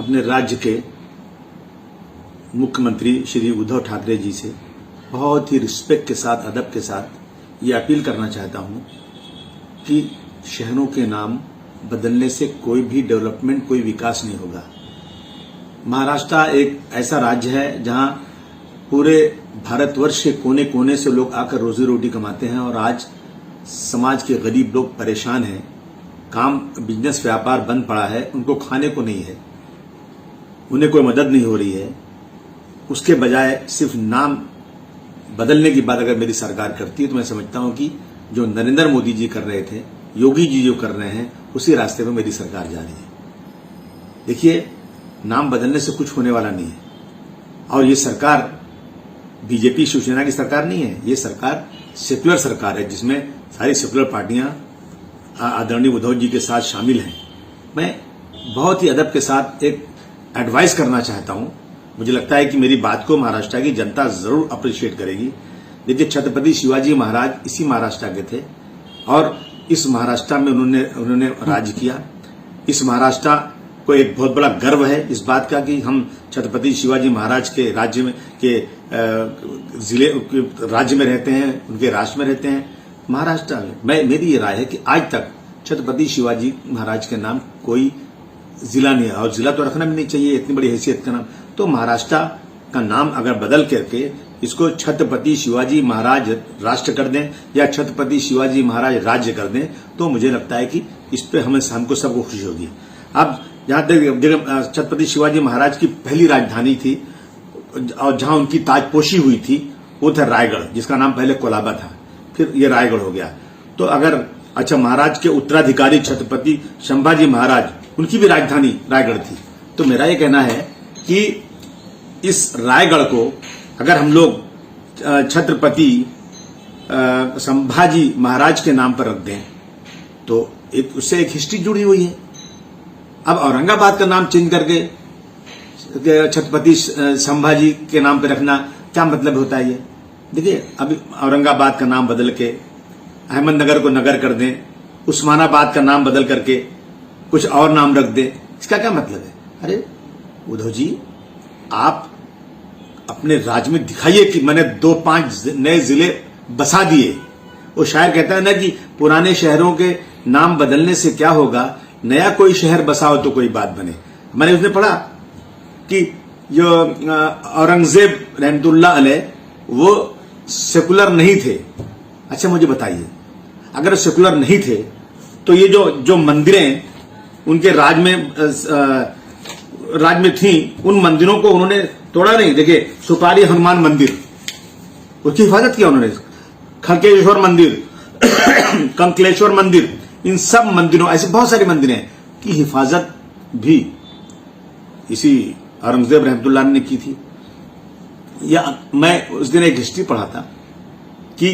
अपने राज्य के मुख्यमंत्री श्री उद्धव ठाकरे जी से बहुत ही रिस्पेक्ट के साथ, अदब के साथ ये अपील करना चाहता हूं कि शहरों के नाम बदलने से कोई भी डेवलपमेंट, कोई विकास नहीं होगा। महाराष्ट्र एक ऐसा राज्य है जहां पूरे भारतवर्ष के कोने कोने से लोग आकर रोजी रोटी कमाते हैं और आज समाज के गरीब लोग परेशान हैं। काम, बिजनेस, व्यापार बंद पड़ा है, उनको खाने को नहीं है, उन्हें कोई मदद नहीं हो रही है। उसके बजाय सिर्फ नाम बदलने की बात अगर मेरी सरकार करती है तो मैं समझता हूं कि जो नरेंद्र मोदी जी कर रहे थे, योगी जी जो कर रहे हैं, उसी रास्ते पर मेरी सरकार जा रही है। देखिए, नाम बदलने से कुछ होने वाला नहीं है और ये सरकार बीजेपी शिवसेना की सरकार नहीं है। ये सरकार सेक्युलर सरकार है जिसमें सारी सेक्युलर पार्टियां आदरणीय उद्धव जी के साथ शामिल हैं। मैं बहुत ही अदब के साथ एक एडवाइस करना चाहता हूं। मुझे लगता है कि मेरी बात को महाराष्ट्र की जनता जरूर अप्रिशिएट करेगी। देखिए, छत्रपति शिवाजी महाराज इसी महाराष्ट्र के थे और इस महाराष्ट्र में उन्होंने राज किया। इस महाराष्ट्र को एक बहुत बड़ा गर्व है इस बात का कि हम छत्रपति शिवाजी महाराज के राज्य में राज्य में रहते हैं, उनके राष्ट्र में रहते हैं महाराष्ट्र में। मेरी ये राय है कि आज तक छत्रपति शिवाजी महाराज के नाम कोई जिला नहीं है और जिला तो रखना भी नहीं चाहिए, इतनी बड़ी हैसियत का नाम। तो महाराष्ट्र का नाम अगर बदल करके इसको छत्रपति शिवाजी महाराज राष्ट्र कर दें या छत्रपति शिवाजी महाराज राज्य कर दें तो मुझे लगता है कि इस पे हमको सबको खुशी होगी। अब जहां तक छत्रपति शिवाजी महाराज की पहली राजधानी थी और जहां उनकी ताजपोशी हुई थी वो था रायगढ़, जिसका नाम पहले कोलाबा था, फिर ये रायगढ़ हो गया। तो अगर महाराज के उत्तराधिकारी छत्रपति संभाजी महाराज, उनकी भी राजधानी रायगढ़ थी। तो मेरा ये कहना है कि इस रायगढ़ को अगर हम लोग छत्रपति संभाजी महाराज के नाम पर रख दें तो उससे एक हिस्ट्री जुड़ी हुई है। अब औरंगाबाद का नाम चेंज करके छत्रपति संभाजी के नाम पे रखना क्या मतलब होता है ये? देखिए, अभी औरंगाबाद का नाम बदल के अहमदनगर को नगर कर दें, उस्मानाबाद का नाम बदल करके कुछ और नाम रख दें, इसका क्या मतलब है? अरे उद्धव जी, आप अपने राज्य में दिखाइए कि मैंने 2-5 नए जिले बसा दिए। वो शायर कहता है ना कि पुराने शहरों के नाम बदलने से क्या होगा, नया कोई शहर बसाओ तो कोई बात बने। मैंने उसने पढ़ा कि जो औरंगजेब रहमतुल्लाह अलैह वो सेकुलर नहीं थे। अच्छा, मुझे बताइए, अगर सेकुलर नहीं थे तो ये जो मंदिरें उनके राज में थी, उन मंदिरों को उन्होंने तोड़ा नहीं। देखिए, सुपारी हनुमान मंदिर, उसकी हिफाजत किया उन्होंने। खड़केश्वर मंदिर, कंकलेश्वर मंदिर, इन सब मंदिरों, ऐसे बहुत सारे मंदिरें की हिफाजत भी इसी औरंगजेब रहमतुल्लाह ने की थी। या मैं उस दिन एक हिस्ट्री पढ़ा था कि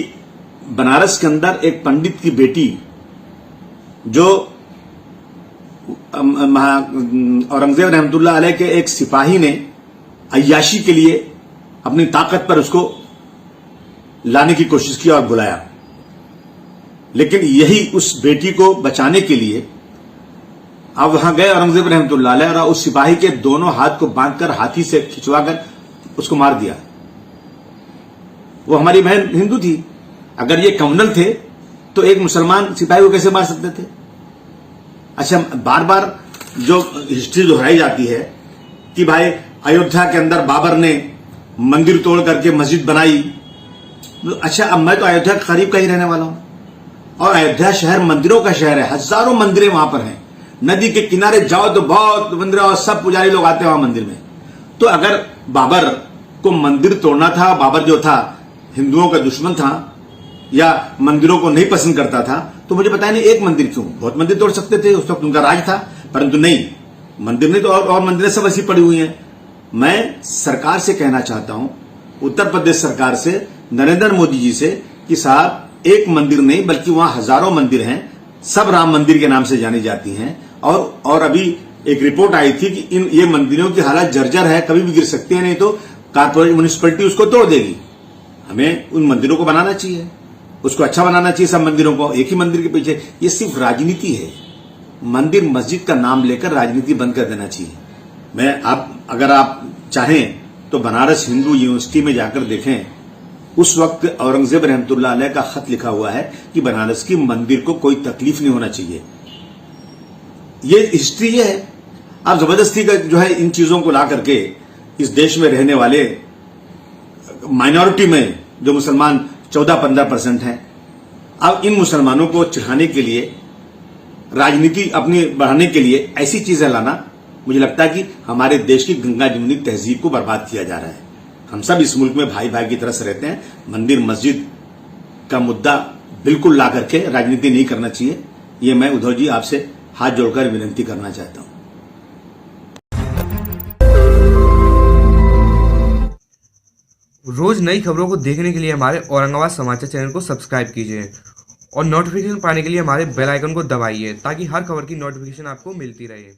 बनारस के अंदर एक पंडित की बेटी जो औरंगजेब रहमतुल्लाह अलैह के एक सिपाही ने अय्याशी के लिए अपनी ताकत पर उसको लाने की कोशिश की और बुलाया, लेकिन यही उस बेटी को बचाने के लिए अब वहां गए औरंगजेब रहमतुल्लाह अलैह और उस सिपाही के दोनों हाथ को बांधकर हाथी से खिंचवाकर उसको मार दिया। वो हमारी बहन हिंदू थी, अगर ये कम्युनल थे तो एक मुसलमान सिपाही को कैसे मार सकते थे? अच्छा, बार बार जो हिस्ट्री दोहराई जाती है कि भाई अयोध्या के अंदर बाबर ने मंदिर तोड़ करके मस्जिद बनाई। अच्छा, अब मैं तो अयोध्या के करीब का ही रहने वाला हूं और अयोध्या शहर मंदिरों का शहर है, हजारों मंदिरें वहां पर हैं। नदी के किनारे जाओ तो बहुत मंदिर और सब पुजारी लोग आते हैं वहां मंदिर में। तो अगर बाबर को मंदिर तोड़ना था, बाबर जो था हिंदुओं का दुश्मन था या मंदिरों को नहीं पसंद करता था, तो मुझे बताया नहीं एक मंदिर क्यों, बहुत मंदिर तोड़ सकते थे, उस वक्त उनका राज था। परंतु नहीं, मंदिर नहीं तो और मंदिरें सब ऐसी पड़ी हुई हैं। मैं सरकार से कहना चाहता हूं, उत्तर प्रदेश सरकार से, नरेंद्र मोदी जी से, कि साहब एक मंदिर नहीं बल्कि वहां हजारों मंदिर हैं, सब राम मंदिर के नाम से जानी जाती हैं। और अभी एक रिपोर्ट आई थी कि ये मंदिरों की हालत जर्जर है, कभी भी गिर सकती है, नहीं तो कारपोरेट म्युनिसिपैलिटी उसको तोड़ देगी। हमें उन मंदिरों को बनाना चाहिए, उसको अच्छा बनाना चाहिए, सब मंदिरों को। एक ही मंदिर के पीछे ये सिर्फ राजनीति है। मंदिर मस्जिद का नाम लेकर राजनीति बंद कर देना चाहिए। मैं आप अगर आप चाहें तो बनारस हिंदू यूनिवर्सिटी में जाकर देखें, उस वक्त औरंगजेब रहमतुल्लाह अलैह का खत लिखा हुआ है कि बनारस की मंदिर को कोई तकलीफ नहीं होना चाहिए। ये हिस्ट्री ये है। आप जबरदस्ती का जो है इन चीजों को ला करके इस देश में रहने वाले माइनॉरिटी में जो मुसलमान 14-15% हैं, अब इन मुसलमानों को चिढ़ाने के लिए, राजनीति अपनी बढ़ाने के लिए ऐसी चीजें लाना, मुझे लगता है कि हमारे देश की गंगा जमुनी तहजीब को बर्बाद किया जा रहा है। हम सब इस मुल्क में भाई भाई की तरह से रहते हैं। मंदिर मस्जिद का मुद्दा बिल्कुल ला करके राजनीति नहीं करना चाहिए। ये मैं उद्धव जी आपसे हाथ जोड़कर विनती करना चाहता हूं। रोज नई खबरों को देखने के लिए हमारे औरंगाबाद समाचार चैनल को सब्सक्राइब कीजिए और नोटिफिकेशन पाने के लिए हमारे बेल आइकन को दबाइए ताकि हर खबर की नोटिफिकेशन आपको मिलती रहे।